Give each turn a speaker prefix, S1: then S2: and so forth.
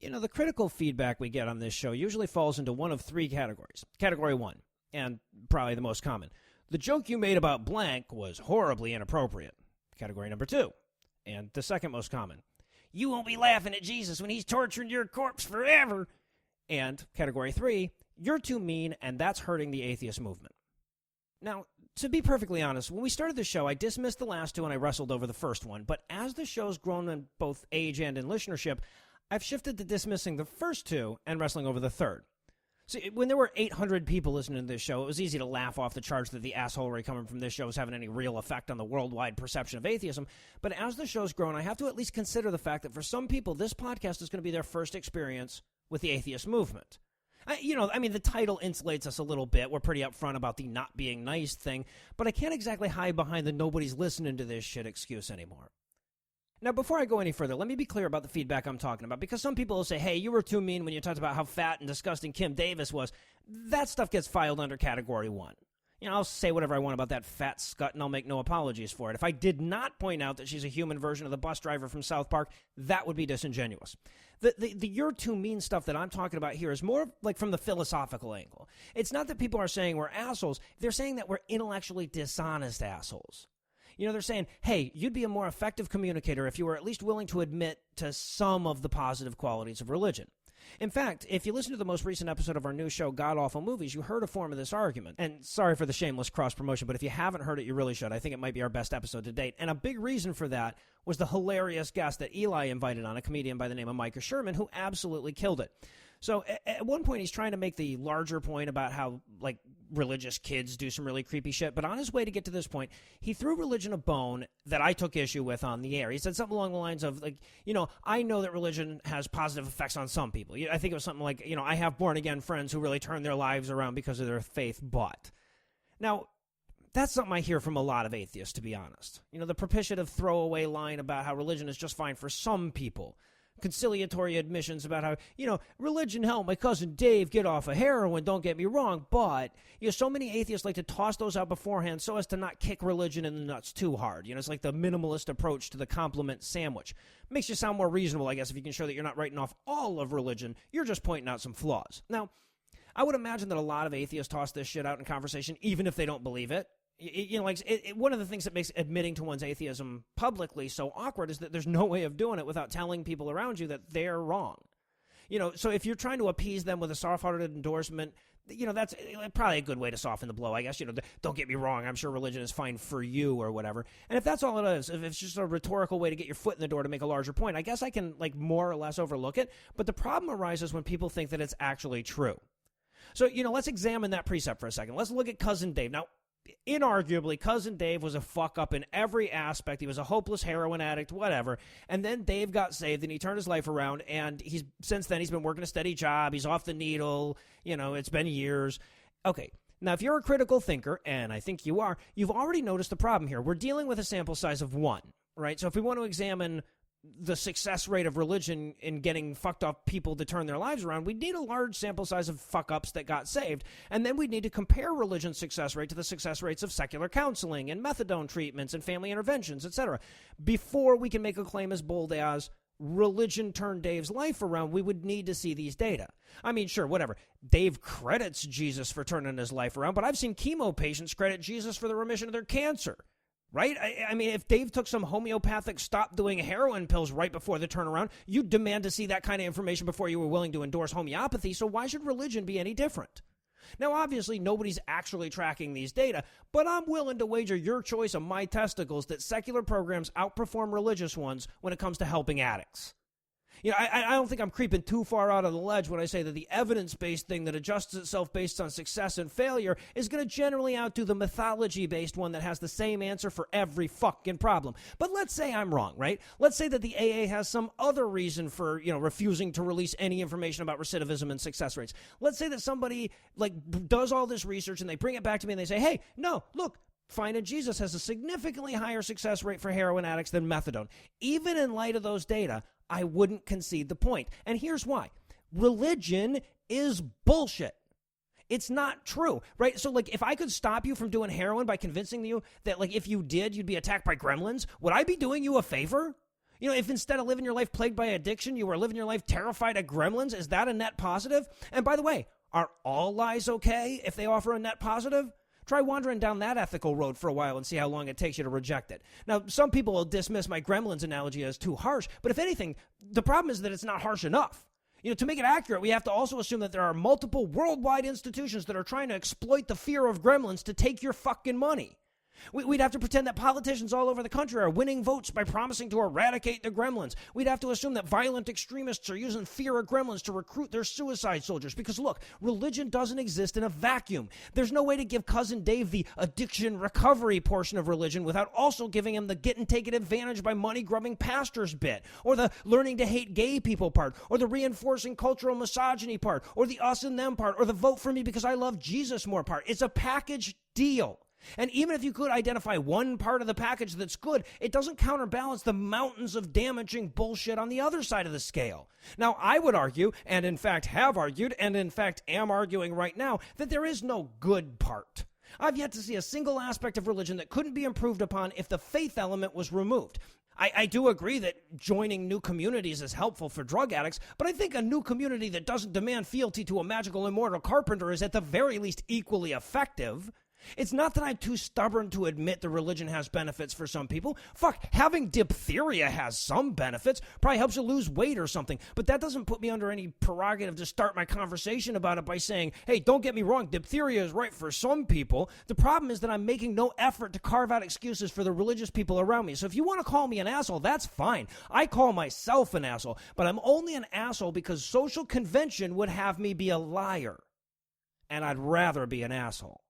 S1: The critical feedback we get on this show usually falls into one of three categories. Category one, and probably the most common. The joke you made about blank was horribly inappropriate. Category number two, and the second most common. You won't be laughing at Jesus when he's torturing your corpse forever. And category three, you're too mean, and that's hurting the atheist movement. Now, to be perfectly honest, when we started the show, I dismissed the last two and I wrestled over the first one. But as the show's grown in both age and in listenership, I've shifted to dismissing the first two and wrestling over the third. See, when there were 800 people listening to this show, it was easy to laugh off the charge that the assholery coming from this show is having any real effect on the worldwide perception of atheism. But as the show's grown, I have to at least consider the fact that for some people, this podcast is going to be their first experience with the atheist movement. The title insulates us a little bit. We're pretty upfront about the not being nice thing, but I can't exactly hide behind the nobody's listening to this shit excuse anymore. Now, before I go any further, let me be clear about the feedback I'm talking about, because some people will say, hey, you were too mean when you talked about how fat and disgusting Kim Davis was. That stuff gets filed under Category 1. I'll say whatever I want about that fat scut, and I'll make no apologies for it. If I did not point out that she's a human version of the bus driver from South Park, that would be disingenuous. The you're too mean stuff that I'm talking about here is more like from the philosophical angle. It's not that people are saying we're assholes. They're saying that we're intellectually dishonest assholes. They're saying, hey, you'd be a more effective communicator if you were at least willing to admit to some of the positive qualities of religion. In fact, if you listen to the most recent episode of our new show, God Awful Movies, you heard a form of this argument. And sorry for the shameless cross-promotion, but if you haven't heard it, you really should. I think it might be our best episode to date. And a big reason for that was the hilarious guest that Eli invited on, a comedian by the name of Micah Sherman, who absolutely killed it. So at one point, he's trying to make the larger point about how, religious kids do some really creepy shit. But on his way to get to this point, he threw religion a bone that I took issue with on the air. He said something along the lines of, I know that religion has positive effects on some people. I think it was something like, I have born-again friends who really turn their lives around because of their faith, but. Now, that's something I hear from a lot of atheists, to be honest. The propitiative throwaway line about how religion is just fine for some people. Conciliatory admissions about how, religion helped my cousin Dave get off of heroin, don't get me wrong, but, so many atheists like to toss those out beforehand so as to not kick religion in the nuts too hard. It's like the minimalist approach to the compliment sandwich. Makes you sound more reasonable, I guess, if you can show that you're not writing off all of religion, you're just pointing out some flaws. Now, I would imagine that a lot of atheists toss this shit out in conversation, even if they don't believe it. One of the things that makes admitting to one's atheism publicly so awkward is that there's no way of doing it without telling people around you that they're wrong. So if you're trying to appease them with a soft-hearted endorsement, that's probably a good way to soften the blow, I guess. Don't get me wrong, I'm sure religion is fine for you or whatever. And if that's all it is, if it's just a rhetorical way to get your foot in the door to make a larger point, I guess I can, more or less overlook it. But the problem arises when people think that it's actually true. So, let's examine that precept for a second. Let's look at Cousin Dave. Now, inarguably, Cousin Dave was a fuck-up in every aspect. He was a hopeless heroin addict, whatever. And then Dave got saved, and he turned his life around, and since then he's been working a steady job. He's off the needle. It's been years. Okay, now if you're a critical thinker, and I think you are, you've already noticed the problem here. We're dealing with a sample size of 1, right? So if we want to examine the success rate of religion in getting fucked up people to turn their lives around, we need a large sample size of fuck-ups that got saved. And then we need to compare religion's success rate to the success rates of secular counseling and methadone treatments and family interventions, etc. Before we can make a claim as bold as religion turned Dave's life around, we would need to see these data. I mean, sure, whatever. Dave credits Jesus for turning his life around, but I've seen chemo patients credit Jesus for the remission of their cancer. Right? I mean, if Dave took some homeopathic stop doing heroin pills right before the turnaround, you'd demand to see that kind of information before you were willing to endorse homeopathy, so why should religion be any different? Now, obviously, nobody's actually tracking these data, but I'm willing to wager your choice of my testicles that secular programs outperform religious ones when it comes to helping addicts. I don't think I'm creeping too far out of the ledge when I say that the evidence-based thing that adjusts itself based on success and failure is going to generally outdo the mythology-based one that has the same answer for every fucking problem. But let's say I'm wrong, right? Let's say that the AA has some other reason for, refusing to release any information about recidivism and success rates. Let's say that somebody, does all this research and they bring it back to me and they say, hey, no, look, finding Jesus has a significantly higher success rate for heroin addicts than methadone. Even in light of those data, I wouldn't concede the point. And here's why. Religion is bullshit. It's not true, right? So, if I could stop you from doing heroin by convincing you that, if you did, you'd be attacked by gremlins, would I be doing you a favor? You know, if instead of living your life plagued by addiction, you were living your life terrified of gremlins, is that a net positive? And by the way, are all lies okay if they offer a net positive? Try wandering down that ethical road for a while and see how long it takes you to reject it. Now, some people will dismiss my gremlins analogy as too harsh, but if anything, the problem is that it's not harsh enough. You know, to make it accurate, we have to also assume that there are multiple worldwide institutions that are trying to exploit the fear of gremlins to take your fucking money. We'd have to pretend that politicians all over the country are winning votes by promising to eradicate the gremlins. We'd have to assume that violent extremists are using fear of gremlins to recruit their suicide soldiers. Because look, religion doesn't exist in a vacuum. There's no way to give Cousin Dave the addiction recovery portion of religion without also giving him the get and take it advantage by money-grubbing pastors bit, or the learning to hate gay people part, or the reinforcing cultural misogyny part, or the us and them part, or the vote for me because I love Jesus more part. It's a package deal. And even if you could identify one part of the package that's good, it doesn't counterbalance the mountains of damaging bullshit on the other side of the scale. Now, I would argue, and in fact have argued, and in fact am arguing right now, that there is no good part. I've yet to see a single aspect of religion that couldn't be improved upon if the faith element was removed. I do agree that joining new communities is helpful for drug addicts, but I think a new community that doesn't demand fealty to a magical immortal carpenter is at the very least equally effective. It's not that I'm too stubborn to admit that religion has benefits for some people. Fuck, having diphtheria has some benefits. Probably helps you lose weight or something. But that doesn't put me under any prerogative to start my conversation about it by saying, hey, don't get me wrong, diphtheria is right for some people. The problem is that I'm making no effort to carve out excuses for the religious people around me. So if you want to call me an asshole, that's fine. I call myself an asshole. But I'm only an asshole because social convention would have me be a liar. And I'd rather be an asshole.